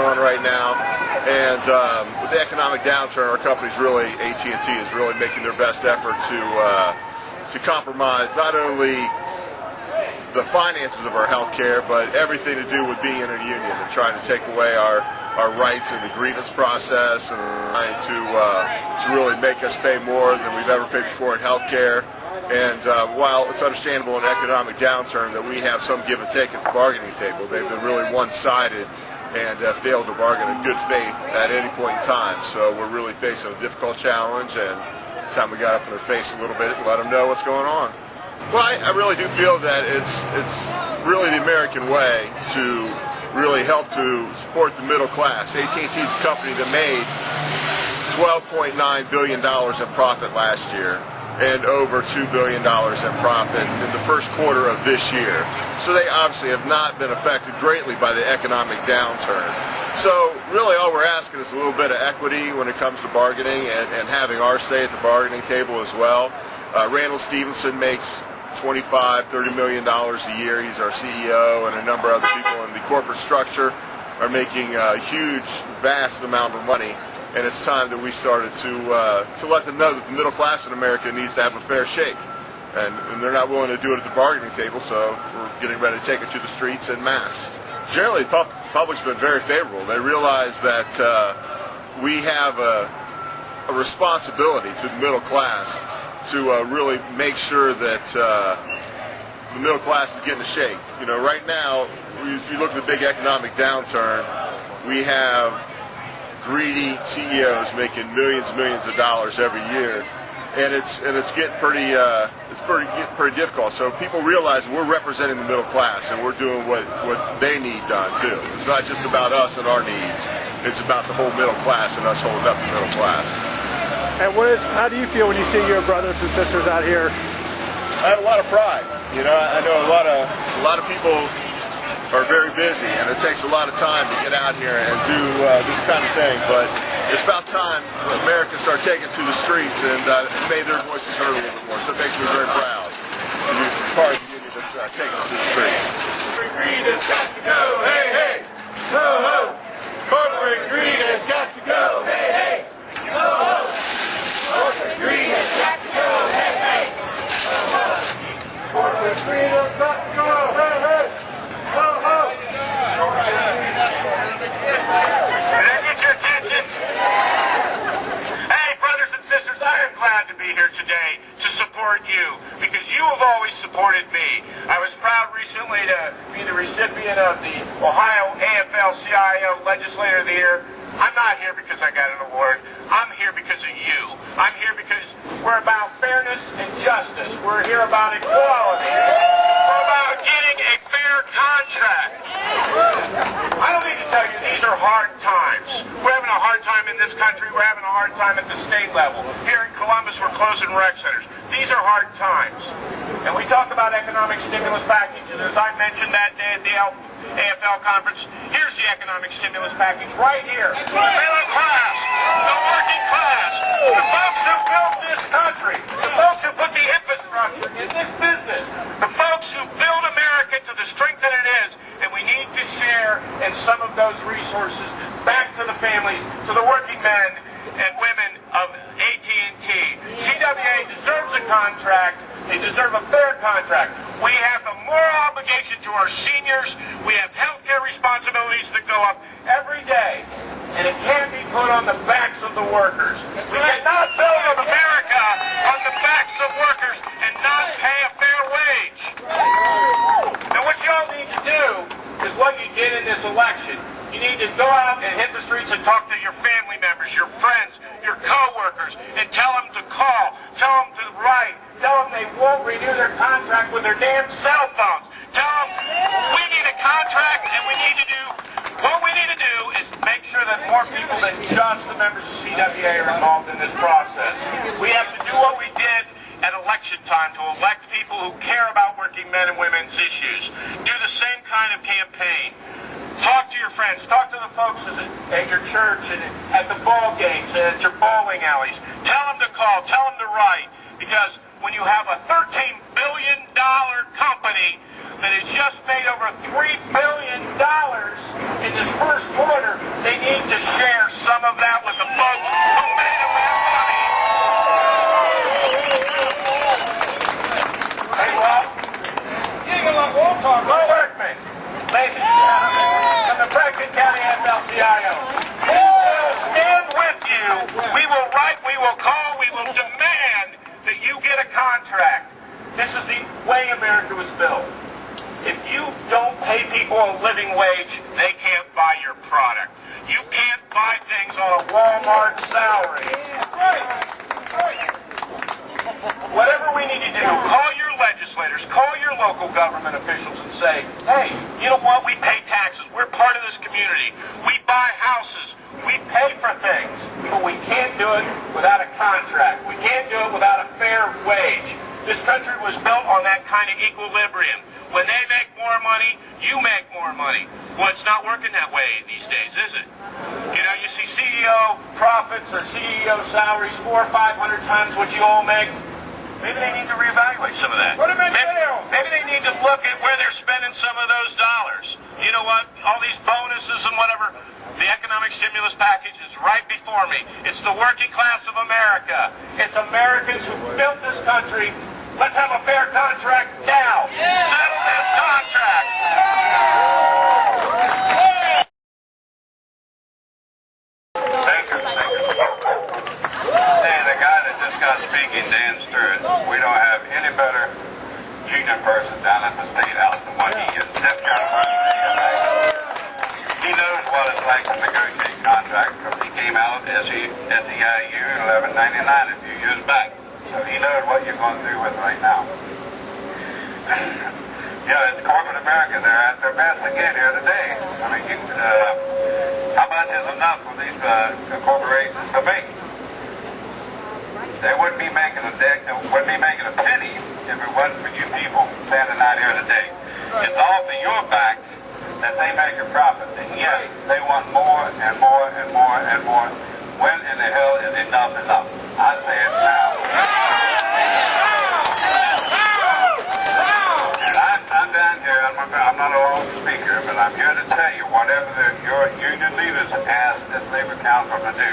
on right now. And with the economic downturn, our company's really, AT&T is really making their best effort to compromise not only the finances of our health care, but everything to do with being in a union and trying to take away our rights in the grievance process and trying to really make us pay more than we've ever paid before in health care. And while it's understandable in an economic downturn that we have some give and take at the bargaining table, they've been really one-sided and failed to bargain in good faith at any point in time. So we're really facing a difficult challenge, and it's time we got up in their face a little bit and let them know what's going on. Well, I really do feel that it's really the American way to really help to support the middle class. AT&T is a company that made $12.9 billion in profit last year and over $2 billion in profit in the first quarter of this year. So they obviously have not been affected greatly by the economic downturn. So really all we're asking is a little bit of equity when it comes to bargaining and having our say at the bargaining table as well. Randall Stevenson makes $25–30 million a year. He's our CEO, and a number of other people in the corporate structure are making a huge, vast amount of money. And it's time that we started to let them know that the middle class in America needs to have a fair shake. And they're not willing to do it at the bargaining table, so we're getting ready to take it to the streets en masse. Generally, the public's been very favorable. They realize that we have a responsibility to the middle class to really make sure that the middle class is getting a shake. You know, right now, if you look at the big economic downturn, we have greedy CEOs making millions and millions of dollars every year, and it's getting pretty difficult. So people realize we're representing the middle class, and we're doing what they need done too. It's not just about us and our needs; it's about the whole middle class and us holding up the middle class. And how do you feel when you see your brothers and sisters out here? I have a lot of pride. You know, I know a lot of people are very busy, and it takes a lot of time to get out here and do this kind of thing. But it's about time America start taking to the streets and made their voices heard a little bit more. So it makes me very proud to be part of the union that's taking it to the streets. Corporate greed has got to go. Hey, hey, ho, ho. Corporate greed has got to go. Hey, hey, ho, ho. Corporate greed has got to go. Hey, hey, ho, ho. Corporate greed has got to go. Hey, hey, ho, ho. Did I get your attention? Hey, brothers and sisters, I am glad to be here today to support you because you have always supported me. I was proud recently to be the recipient of the Ohio AFL-CIO Legislator of the Year. I'm not here because I got an award. I'm here because of you. I'm here because we're about fairness and justice. We're here about equality. We're about getting a fair contract. I don't need to tell you, these are hard times. We're having a hard time in this country. We're having a hard time at the state level. Here in Columbus, we're closing rec centers. These are hard times. And we talk about economic stimulus packages. As I mentioned that day at the AFL conference, here's the economic stimulus package right here. The middle class, the working class, the folks who built this country, the folks who put the infrastructure in this business, the folks who build America to the strength that it is, and we need to share in some of those resources back to the families, to the working men and women of AT&T. CWA deserves a contract. They deserve a fair contract. We have a moral obligation to our seniors. We have health care responsibilities that go up every day. And it can't be put on the backs of the workers. We cannot build America on the backs of workers and not pay a fair wage. And what y'all need to do is what you did in this election. You need to go out and hit the streets and talk to your family members, your friends, your co-workers, and tell them to call, tell them to write, tell them they won't renew their contract with their damn cell phones. Tell them we need a contract, and what we need to do is make sure that more people than just the members of CWA are involved in this process. We have to do what we did at election time to elect people who care about working men and women's issues. Do the same kind of campaign. Talk to your friends. Talk to the folks at your church and at the ball games and at your bowling alleys. Tell them to call. Tell them to write. Because when you have a $13 billion company that has just made over $3 billion in this first quarter, they need to share some of that with the folks who made them that money. Hey, Walt. You ain't gonna let Walt talk. Walt Workman, ladies and gentlemen, from the Franklin County AFL-CIO. We will stand with you. We will write, we will call, we will demand that you get a contract. This is the way America was built. If you don't pay people a living wage, they can't buy your product. You can't buy things on a Walmart salary. Whatever we need to do, call your legislators, call your local government officials and say, hey, you know what? We pay taxes. We're part of this community. We buy houses. We pay for things. But we can't do it without a contract. We can't do it without a fair wage. This country was built on that kind of equilibrium. When they make more money, you make more money. Well, it's not working that way these days, is it? You know, you see CEO profits or CEO salaries 400 or 500 times what you all make. Maybe they need to reevaluate some of that. Put them in jail. Maybe they need to look at where they're spending some of those dollars. You know what? All these bonuses and whatever. The economic stimulus package is right before me. It's the working class of America. It's Americans who built this country. Let's have a fair contract now. Settle this contract. Thank you. Hey, the guy that just got speaking, Dan Stewart, we don't have any better union person down at the State House than what he is. Step down He knows what it's like to negotiate contracts because he came out of SEIU in 1199 a few years back. So he knows what you're going through with right now. Yeah, it's corporate America. They're at their best again here today. I mean, how much is enough for these corporations to make? They wouldn't be making a penny if it wasn't for you people standing out here today. It's all for your backs that they make a profit. And yes, they want more and more and more and more. When in the hell is enough enough? I say it now. And I'm down here, I'm not a long speaker, but I'm here to tell you whatever your union leaders ask this labor council to do,